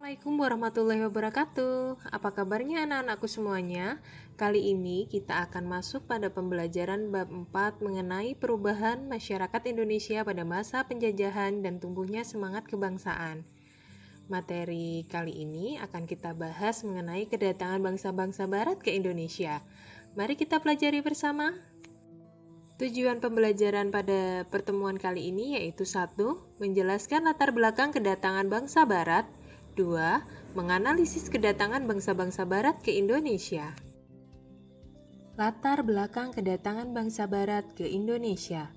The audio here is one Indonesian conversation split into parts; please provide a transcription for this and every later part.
Assalamualaikum warahmatullahi wabarakatuh. Apa kabarnya anak-anakku semuanya? Kali ini kita akan masuk pada pembelajaran bab 4 mengenai perubahan masyarakat Indonesia pada masa penjajahan dan tumbuhnya semangat kebangsaan. Materi kali ini akan kita bahas mengenai kedatangan bangsa-bangsa barat ke Indonesia. Mari kita pelajari bersama. Tujuan pembelajaran pada pertemuan kali ini yaitu 1. Menjelaskan latar belakang kedatangan bangsa barat. 2. Menganalisis kedatangan bangsa-bangsa barat ke Indonesia. Latar belakang kedatangan bangsa barat ke Indonesia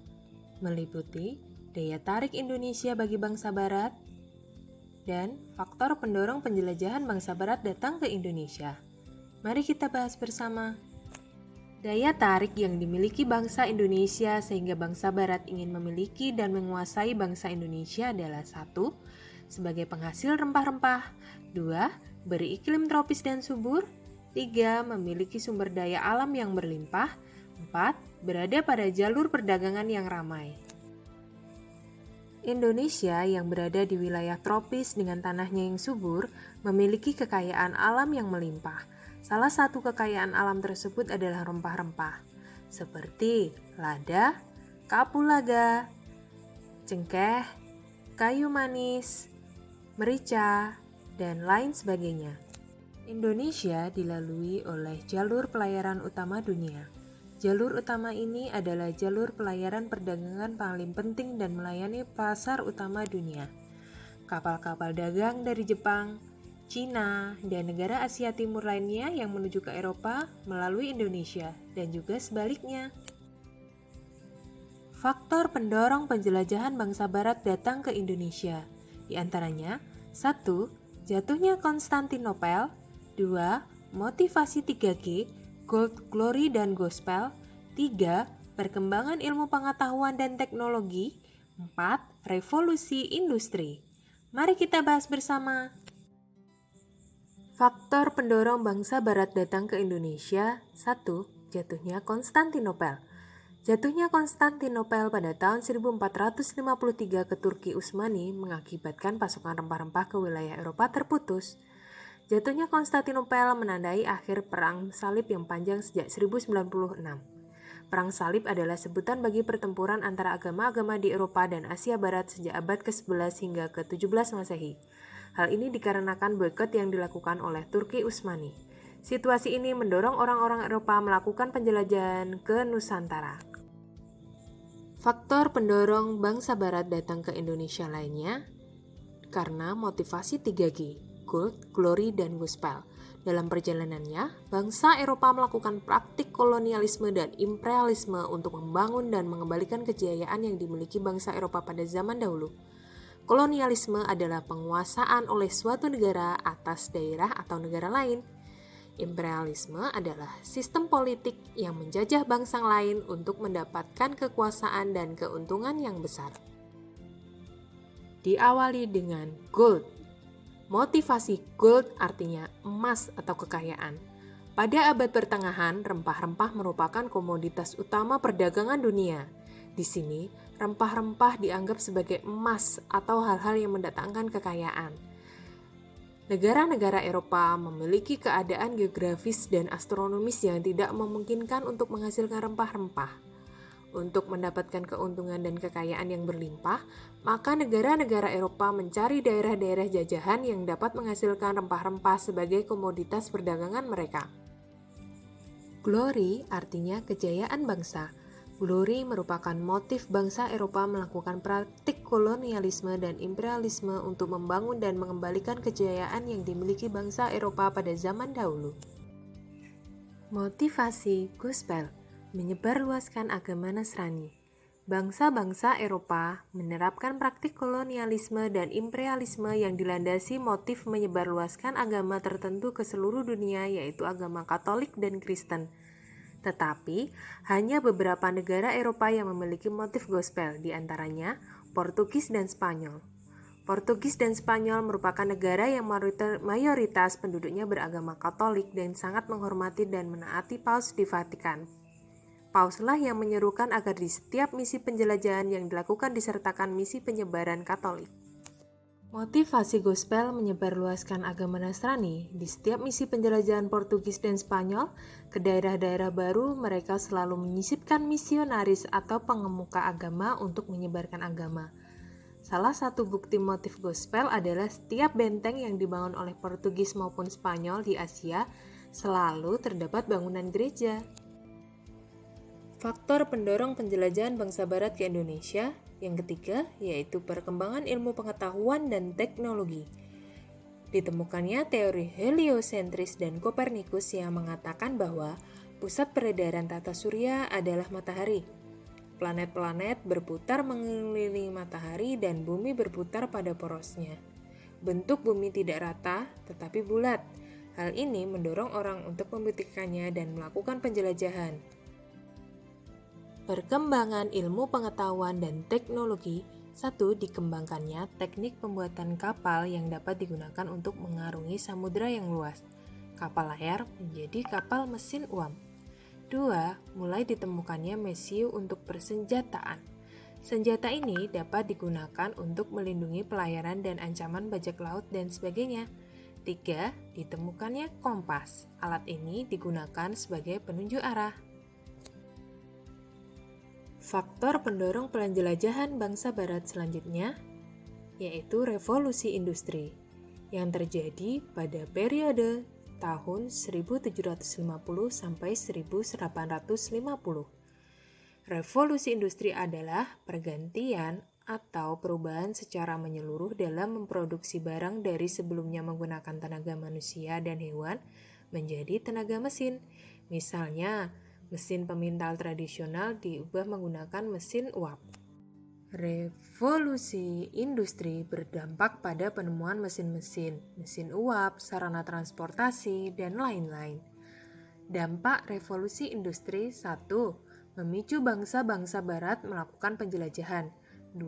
meliputi daya tarik Indonesia bagi bangsa barat dan faktor pendorong penjelajahan bangsa barat datang ke Indonesia. Mari kita bahas bersama. Daya tarik yang dimiliki bangsa Indonesia sehingga bangsa barat ingin memiliki dan menguasai bangsa Indonesia adalah 1. Sebagai penghasil rempah-rempah. 2. Beriklim tropis dan subur. 3. Memiliki sumber daya alam yang berlimpah. 4. Berada pada jalur perdagangan yang ramai. Indonesia yang berada di wilayah tropis dengan tanahnya yang subur memiliki kekayaan alam yang melimpah. Salah satu kekayaan alam tersebut adalah rempah-rempah, seperti lada, kapulaga, cengkeh, kayu manis, merica, dan lain sebagainya. Indonesia dilalui oleh jalur pelayaran utama dunia. Jalur utama ini adalah jalur pelayaran perdagangan paling penting dan melayani pasar utama dunia. Kapal-kapal dagang dari Jepang, Cina, dan negara Asia Timur lainnya yang menuju ke Eropa melalui Indonesia, dan juga sebaliknya. Faktor pendorong penjelajahan bangsa barat datang ke Indonesia, di antaranya 1. Jatuhnya Konstantinopel. 2. Motivasi 3G, Gold, Glory, dan Gospel. 3. Perkembangan ilmu pengetahuan dan teknologi. 4. Revolusi industri. Mari kita bahas bersama. Faktor pendorong bangsa barat datang ke Indonesia. 1. Jatuhnya Konstantinopel. Jatuhnya Konstantinopel pada tahun 1453 ke Turki Utsmani mengakibatkan pasokan rempah-rempah ke wilayah Eropa terputus. Jatuhnya Konstantinopel menandai akhir Perang Salib yang panjang sejak 1096. Perang Salib adalah sebutan bagi pertempuran antara agama-agama di Eropa dan Asia Barat sejak abad ke-11 hingga ke-17 Masehi. Hal ini dikarenakan boikot yang dilakukan oleh Turki Utsmani. Situasi ini mendorong orang-orang Eropa melakukan penjelajahan ke Nusantara. Faktor pendorong bangsa barat datang ke Indonesia lainnya karena motivasi 3G, Gold, Glory, dan Gospel. Dalam perjalanannya, bangsa Eropa melakukan praktik kolonialisme dan imperialisme untuk membangun dan mengembalikan kejayaan yang dimiliki bangsa Eropa pada zaman dahulu. Kolonialisme adalah penguasaan oleh suatu negara atas daerah atau negara lain. Imperialisme adalah sistem politik yang menjajah bangsa lain untuk mendapatkan kekuasaan dan keuntungan yang besar. Diawali dengan gold. Motivasi gold artinya emas atau kekayaan. Pada abad pertengahan, rempah-rempah merupakan komoditas utama perdagangan dunia. Di sini, rempah-rempah dianggap sebagai emas atau hal-hal yang mendatangkan kekayaan. Negara-negara Eropa memiliki keadaan geografis dan astronomis yang tidak memungkinkan untuk menghasilkan rempah-rempah. Untuk mendapatkan keuntungan dan kekayaan yang berlimpah, maka negara-negara Eropa mencari daerah-daerah jajahan yang dapat menghasilkan rempah-rempah sebagai komoditas perdagangan mereka. Glory artinya kejayaan bangsa. Glory merupakan motif bangsa Eropa melakukan praktik kolonialisme dan imperialisme untuk membangun dan mengembalikan kejayaan yang dimiliki bangsa Eropa pada zaman dahulu. Motivasi Gospel menyebarluaskan agama Nasrani. Bangsa-bangsa Eropa menerapkan praktik kolonialisme dan imperialisme yang dilandasi motif menyebarluaskan agama tertentu ke seluruh dunia, yaitu agama Katolik dan Kristen. Tetapi, hanya beberapa negara Eropa yang memiliki motif gospel, di antaranya Portugis dan Spanyol. Portugis dan Spanyol merupakan negara yang mayoritas penduduknya beragama Katolik dan sangat menghormati dan menaati Paus di Vatikan. Pauslah yang menyerukan agar di setiap misi penjelajahan yang dilakukan disertakan misi penyebaran Katolik. Motivasi gospel menyebarluaskan agama Nasrani. Di setiap misi penjelajahan Portugis dan Spanyol ke daerah-daerah baru, mereka selalu menyisipkan misionaris atau pengemuka agama untuk menyebarkan agama. Salah satu bukti motif gospel adalah setiap benteng yang dibangun oleh Portugis maupun Spanyol di Asia selalu terdapat bangunan gereja. Faktor pendorong penjelajahan bangsa barat ke Indonesia. Yang ketiga, yaitu perkembangan ilmu pengetahuan dan teknologi. Ditemukannya teori heliosentris dan Kopernikus yang mengatakan bahwa pusat peredaran tata surya adalah matahari. Planet-planet berputar mengelilingi matahari dan bumi berputar pada porosnya. Bentuk bumi tidak rata, tetapi bulat. Hal ini mendorong orang untuk membuktikannya dan melakukan penjelajahan. Perkembangan ilmu pengetahuan dan teknologi. 1. Dikembangkannya teknik pembuatan kapal yang dapat digunakan untuk mengarungi samudera yang luas. Kapal layar menjadi kapal mesin uap. 2. Mulai ditemukannya mesiu untuk persenjataan. Senjata ini dapat digunakan untuk melindungi pelayaran dan ancaman bajak laut dan sebagainya. 3. Ditemukannya kompas. Alat ini digunakan sebagai penunjuk arah. Faktor pendorong penjelajahan bangsa barat selanjutnya yaitu revolusi industri yang terjadi pada periode tahun 1750 sampai 1850. Revolusi industri adalah pergantian atau perubahan secara menyeluruh dalam memproduksi barang dari sebelumnya menggunakan tenaga manusia dan hewan menjadi tenaga mesin. Misalnya, mesin pemintal tradisional diubah menggunakan mesin uap. Revolusi industri berdampak pada penemuan mesin-mesin, mesin uap, sarana transportasi, dan lain-lain. Dampak revolusi industri 1. Memicu bangsa-bangsa barat melakukan penjelajahan. 2.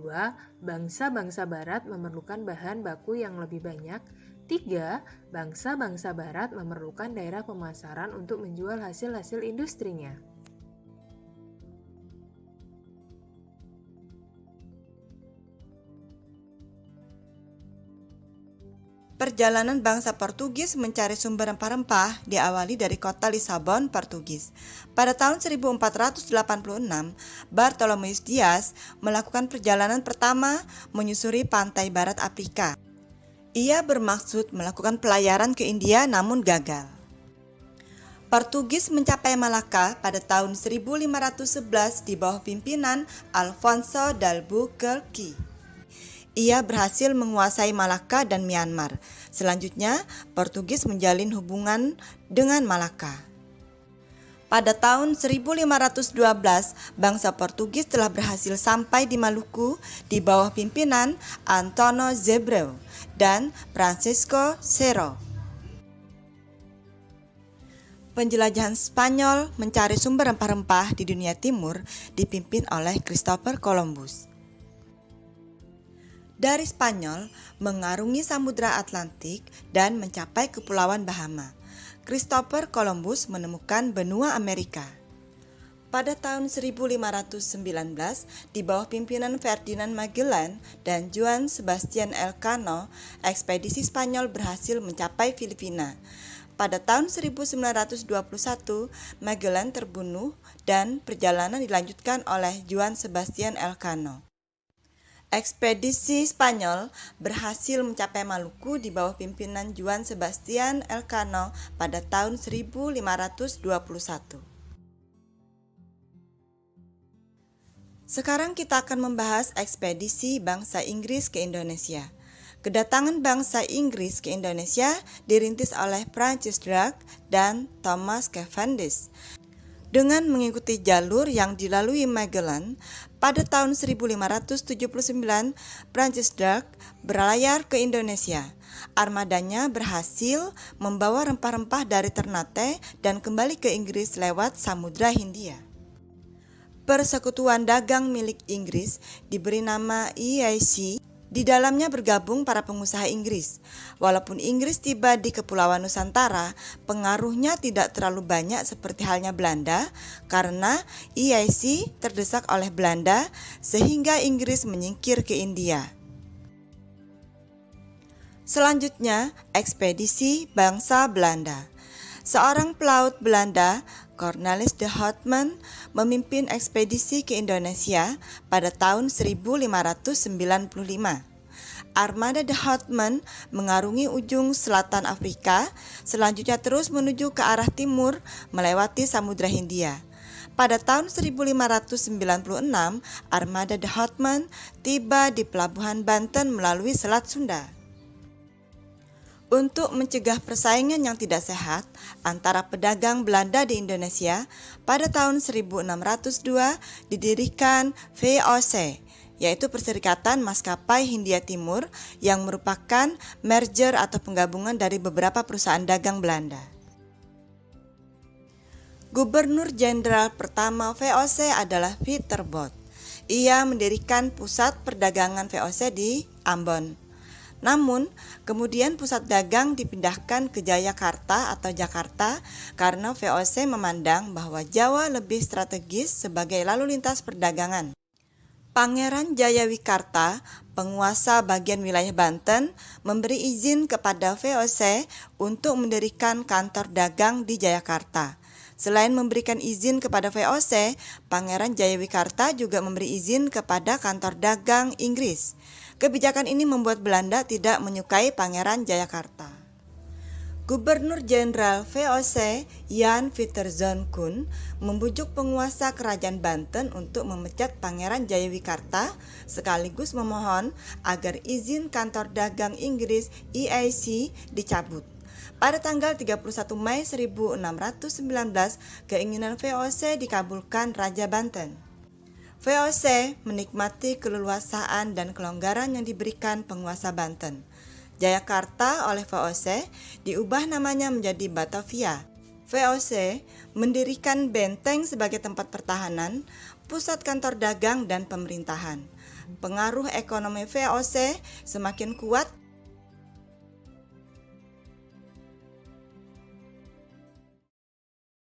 Bangsa-bangsa barat memerlukan bahan baku yang lebih banyak. 3. Bangsa-bangsa barat memerlukan daerah pemasaran untuk menjual hasil-hasil industrinya. Perjalanan bangsa Portugis mencari sumber rempah-rempah diawali dari kota Lisabon, Portugis. Pada tahun 1486, Bartolomeus Dias melakukan perjalanan pertama menyusuri pantai barat Afrika. Ia bermaksud melakukan pelayaran ke India namun gagal. Portugis mencapai Malaka pada tahun 1511 di bawah pimpinan Alfonso d'Albuquerque. Ia berhasil menguasai Malaka dan Myanmar. Selanjutnya, Portugis menjalin hubungan dengan Malaka. Pada tahun 1512, bangsa Portugis telah berhasil sampai di Maluku di bawah pimpinan Antonio Zebreu dan Francisco Serra. Penjelajahan Spanyol mencari sumber rempah-rempah di dunia timur dipimpin oleh Christopher Columbus. Dari Spanyol mengarungi Samudra Atlantik dan mencapai Kepulauan Bahama. Christopher Columbus menemukan benua Amerika. Pada tahun 1519, di bawah pimpinan Ferdinand Magellan dan Juan Sebastian Elcano, ekspedisi Spanyol berhasil mencapai Filipina. Pada tahun 1921, Magellan terbunuh dan perjalanan dilanjutkan oleh Juan Sebastian Elcano. Ekspedisi Spanyol berhasil mencapai Maluku di bawah pimpinan Juan Sebastian Elcano pada tahun 1521. Sekarang kita akan membahas ekspedisi bangsa Inggris ke Indonesia. Kedatangan bangsa Inggris ke Indonesia dirintis oleh Francis Drake dan Thomas Cavendish. Dengan mengikuti jalur yang dilalui Magellan, pada tahun 1579, Francis Drake berlayar ke Indonesia. Armadanya berhasil membawa rempah-rempah dari Ternate dan kembali ke Inggris lewat Samudra Hindia. Persekutuan dagang milik Inggris diberi nama EIC. Di dalamnya bergabung para pengusaha Inggris. Walaupun Inggris tiba di Kepulauan Nusantara, pengaruhnya tidak terlalu banyak seperti halnya Belanda karena EIC terdesak oleh Belanda sehingga Inggris menyingkir ke India. Selanjutnya, ekspedisi bangsa Belanda. Seorang pelaut Belanda, Cornelis de Houtman, memimpin ekspedisi ke Indonesia pada tahun 1595. Armada de Houtman mengarungi ujung selatan Afrika, selanjutnya terus menuju ke arah timur melewati Samudra Hindia. Pada tahun 1596, Armada de Houtman tiba di pelabuhan Banten melalui Selat Sunda. Untuk mencegah persaingan yang tidak sehat antara pedagang Belanda di Indonesia, pada tahun 1602 didirikan VOC, yaitu Perserikatan Maskapai Hindia Timur, yang merupakan merger atau penggabungan dari beberapa perusahaan dagang Belanda. Gubernur Jenderal pertama VOC adalah Pieter Both. Ia mendirikan pusat perdagangan VOC di Ambon. Namun, kemudian pusat dagang dipindahkan ke Jayakarta atau Jakarta karena VOC memandang bahwa Jawa lebih strategis sebagai lalu lintas perdagangan. Pangeran Jayawikarta, penguasa bagian wilayah Banten, memberi izin kepada VOC untuk mendirikan kantor dagang di Jayakarta. Selain memberikan izin kepada VOC, Pangeran Jayawikarta juga memberi izin kepada kantor dagang Inggris. Kebijakan ini membuat Belanda tidak menyukai Pangeran Jayakarta. Gubernur Jenderal VOC Jan Pieterszoon Koen membujuk penguasa kerajaan Banten untuk memecat Pangeran Jayawikarta sekaligus memohon agar izin kantor dagang Inggris EAC dicabut. Pada tanggal 31 Mei 1619, keinginan VOC dikabulkan Raja Banten. VOC menikmati keleluasaan dan kelonggaran yang diberikan penguasa Banten. Jayakarta oleh VOC diubah namanya menjadi Batavia. VOC mendirikan benteng sebagai tempat pertahanan, pusat kantor dagang dan pemerintahan. Pengaruh ekonomi VOC semakin kuat